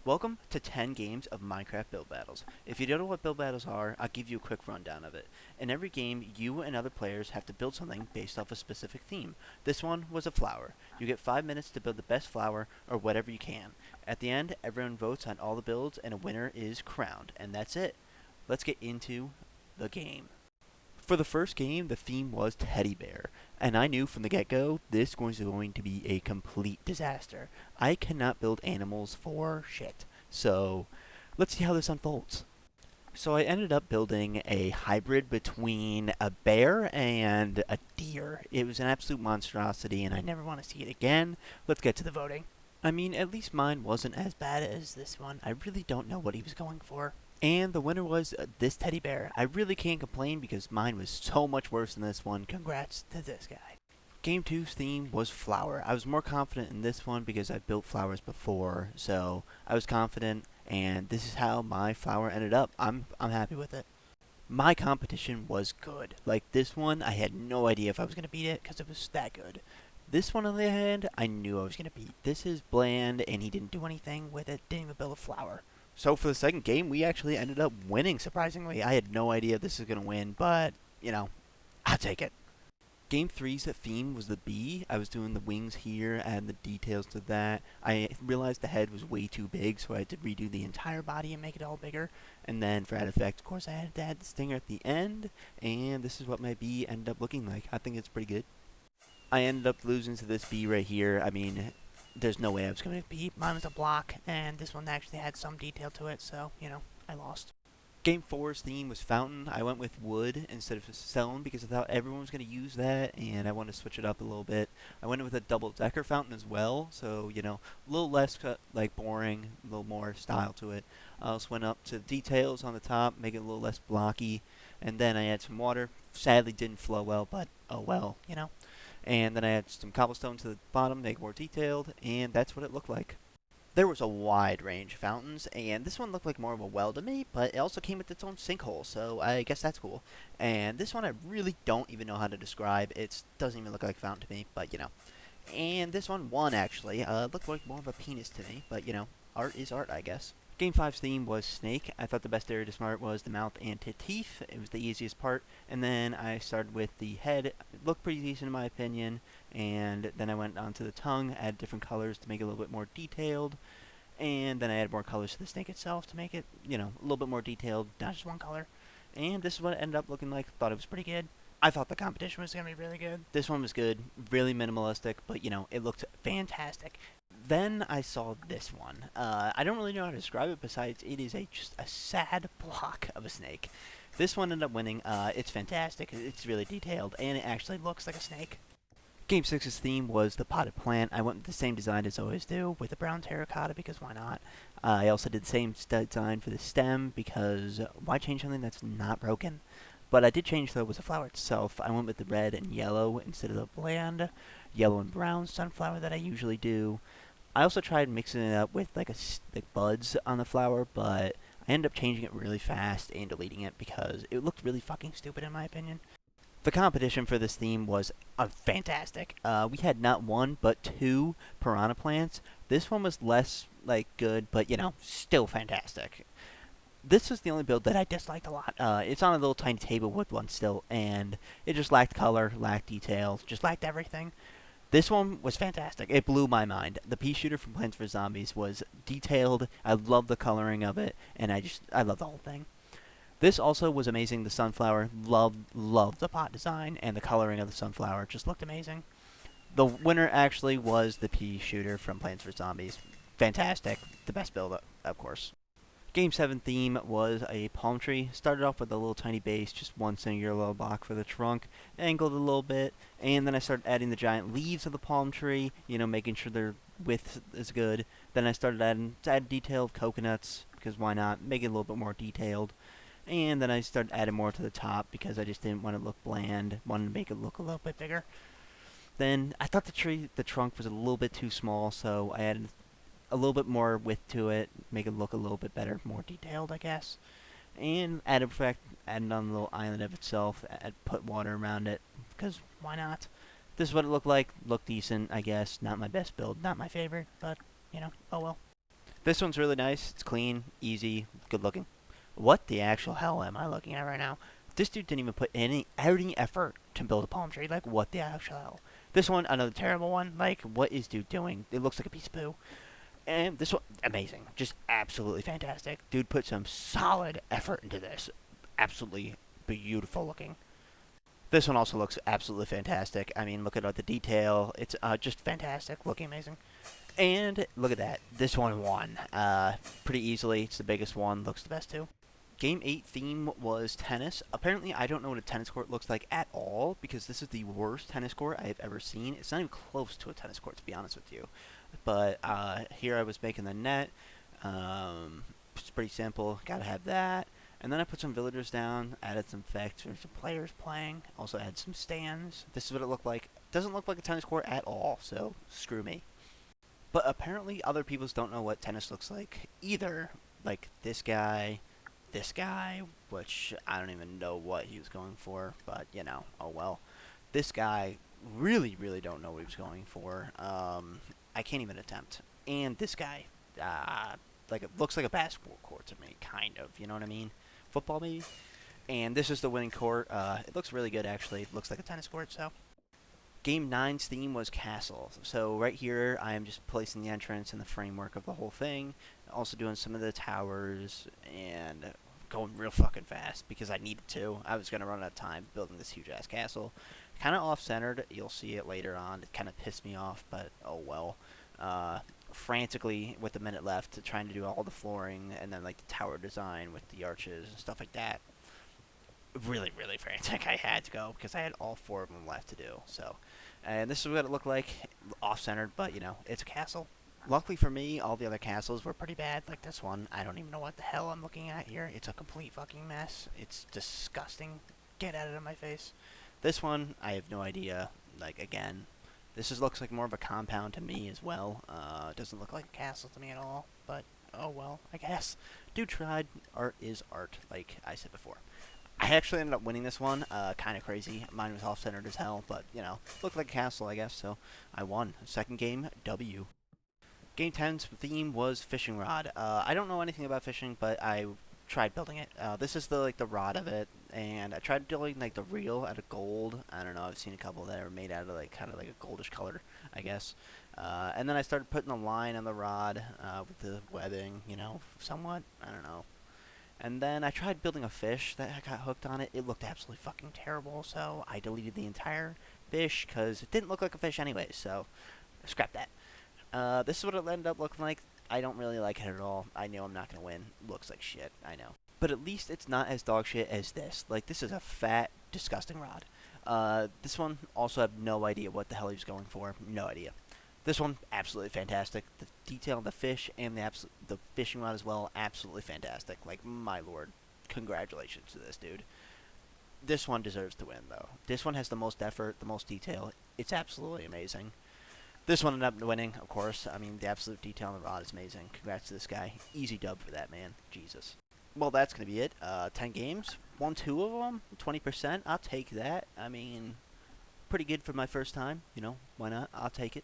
Welcome to 10 games of Minecraft build battles. If you don't know what build battles are, I'll give you a quick rundown of it. In every game, you and other players have to build something based off a specific theme. This one was a flower. You get 5 minutes to build the best flower or whatever you can. At the end, everyone votes on all the builds and a winner is crowned. And that's it. Let's get into the game. For the first game, the theme was teddy bear, and I knew from the get-go this was going to be a complete disaster. I cannot build animals for shit. So, let's see how this unfolds. So I ended up building a hybrid between a bear and a deer. It was an absolute monstrosity, and I never want to see it again. Let's get to the voting. I mean, at least mine wasn't as bad as this one. I really don't know what he was going for. And the winner was this teddy bear. I really can't complain because mine was so much worse than this one. Congrats to this guy. Game two's theme was flower. I was more confident in this one because I've built flowers before, so I was confident, and this is how my flower ended up. I'm happy with it. My competition was good. Like this one, I had no idea if I was gonna beat it because it was that good. This one, on the other hand, I knew I was gonna beat. This is bland, and he didn't do anything with it. Didn't even build a flower. So for the second game, we actually ended up winning, surprisingly. I had no idea this was going to win, but, I'll take it. Game three's theme was the bee. I was doing the wings here and the details to that. I realized the head was way too big, so I had to redo the entire body and make it all bigger. And then for added effect, of course, I had to add the stinger at the end, and this is what my bee ended up looking like. I think it's pretty good. I ended up losing to this bee right here. I mean, there's no way I was going to beat. Mine was a block, and this one actually had some detail to it, so, I lost. Game four's theme was fountain. I went with wood instead of stone because I thought everyone was going to use that, and I wanted to switch it up a little bit. I went with a double-decker fountain as well, so, a little less, boring, a little more style to it. I also went up to details on the top, make it a little less blocky, and then I had some water. Sadly, didn't flow well, but oh well. And then I had some cobblestone to the bottom, make it more detailed, and that's what it looked like. There was a wide range of fountains, and this one looked like more of a well to me, but it also came with its own sinkhole, so I guess that's cool. And this one I really don't even know how to describe. It doesn't even look like a fountain to me, but And this one won, actually. Looked like more of a penis to me, but art is art, I guess. Game five's theme was snake. I thought the best area to smart was the mouth and teeth. It was the easiest part. And then I started with the head. It looked pretty decent in my opinion. And then I went on to the tongue, added different colors to make it a little bit more detailed. And then I added more colors to the snake itself to make it, a little bit more detailed, not just one color. And this is what it ended up looking like. Thought it was pretty good. I thought the competition was going to be really good. This one was good, really minimalistic, but it looked fantastic. Then I saw this one. I don't really know how to describe it besides it is just a sad block of a snake. This one ended up winning. It's fantastic. It's really detailed, and it actually looks like a snake. Game six's theme was the potted plant. I went with the same design as I always do, with the brown terracotta, because why not? I also did the same design for the stem, because why change something that's not broken? But I did change, though, with the flower itself. I went with the red and yellow instead of the bland yellow and brown sunflower that I usually do. I also tried mixing it up with, like buds on the flower, but I ended up changing it really fast and deleting it because it looked really fucking stupid in my opinion. The competition for this theme was fantastic. We had not one, but two piranha plants. This one was less, good, but, still fantastic. This was the only build that I disliked a lot. It's on a little tiny table wood one still, and it just lacked color, lacked detail, just lacked everything. This one was fantastic. It blew my mind. The pea shooter from Plants vs. Zombies was detailed. I love the coloring of it, and I love the whole thing. This also was amazing. The sunflower, loved the pot design, and the coloring of the sunflower just looked amazing. The winner actually was the pea shooter from Plants vs. Zombies. Fantastic. The best build, of course. Game 7 theme was a palm tree. Started off with a little tiny base, just one singular little block for the trunk, angled a little bit, and then I started adding the giant leaves of the palm tree, making sure their width is good. Then I started adding detailed coconuts, because why not? Make it a little bit more detailed. And then I started adding more to the top because I just didn't want to look bland, wanted to make it look a little bit bigger. Then I thought the trunk was a little bit too small, so I added a little bit more width to it, make it look a little bit better, more detailed, I guess. And added on the little island of itself, put water around it, because why not? This is what it looked like. Looked decent, I guess. Not my best build, not my favorite, but, oh well. This one's really nice. It's clean, easy, good looking. What the actual hell am I looking at right now? This dude didn't even put any effort to build a palm tree. Like, what the actual hell? This one, another terrible one. Like, what is dude doing? It looks like a piece of poo. And this one, amazing. Just absolutely fantastic. Dude put some solid effort into this. Absolutely beautiful looking. This one also looks absolutely fantastic. I mean, look at all the detail. It's just fantastic. Looking amazing. And look at that. This one won pretty easily. It's the biggest one. Looks the best too. Game 8 theme was tennis. Apparently, I don't know what a tennis court looks like at all because this is the worst tennis court I have ever seen. It's not even close to a tennis court, to be honest with you. But here I was making the net. It's pretty simple. Gotta have that. And then I put some villagers down, added some effects for some players playing. Also added some stands. This is what it looked like. Doesn't look like a tennis court at all, so screw me. But apparently other people don't know what tennis looks like either. Like this guy, which I don't even know what he was going for, but you know, oh well. This guy really don't know what he was going for. I can't even attempt. And this guy, like it looks like a basketball court to me, kind of. You know what I mean? Football maybe. And this is the winning court. It looks really good actually. It looks like a tennis court. So Game nine's theme was castle. So right here, I am just placing the entrance and the framework of the whole thing. Also doing some of the towers and going real fucking fast because I needed to. I was going to run out of time building this huge-ass castle. Kind of off-centered. You'll see it later on. It kind of pissed me off, but oh well. Frantically, with a minute left, trying to do all the flooring and then like the tower design with the arches and stuff like that. Really frantic. I had to go because I had all four of them left to do. So, and this is what it looked like, off-centered, but you know, it's a castle. Luckily for me, all the other castles were pretty bad. Like this one, I don't even know what the hell I'm looking at here. It's a complete fucking mess. It's disgusting. Get out of my face. This one, I have no idea. Like again, looks like more of a compound to me as well. It doesn't look like a castle to me at all. But oh well, I guess. Dude tried. Art is art, like I said before. I actually ended up winning this one. Kind of crazy. Mine was off-centered as hell, but, you know, looked like a castle, I guess, so I won. Second game, W. Game 10's theme was fishing rod. I don't know anything about fishing, but I tried building it. This is the rod of it, and I tried building, like, the reel out of gold. I don't know, I've seen a couple that are made out of, like, kind of like a goldish color, I guess. And then I started putting a line on the rod with the webbing, you know, somewhat. I don't know. And then I tried building a fish that I got hooked on it. It looked absolutely fucking terrible, so I deleted the entire fish because it didn't look like a fish anyway, so scrap that. This is what it ended up looking like. I don't really like it at all. I know I'm not going to win. Looks like shit, I know. But at least it's not as dog shit as this. Like, this is a fat, disgusting rod. This one, also have no idea what the hell he was going for. No idea. This one, absolutely fantastic. The detail on the fish and the fishing rod as well, absolutely fantastic. Like, my lord, congratulations to this dude. This one deserves to win, though. This one has the most effort, the most detail. It's absolutely amazing. This one ended up winning, of course. I mean, the absolute detail on the rod is amazing. Congrats to this guy. Easy dub for that, man. Jesus. Well, that's going to be it. 10 games. Won 2 of them. 20%. I'll take that. I mean, pretty good for my first time. You know, why not? I'll take it.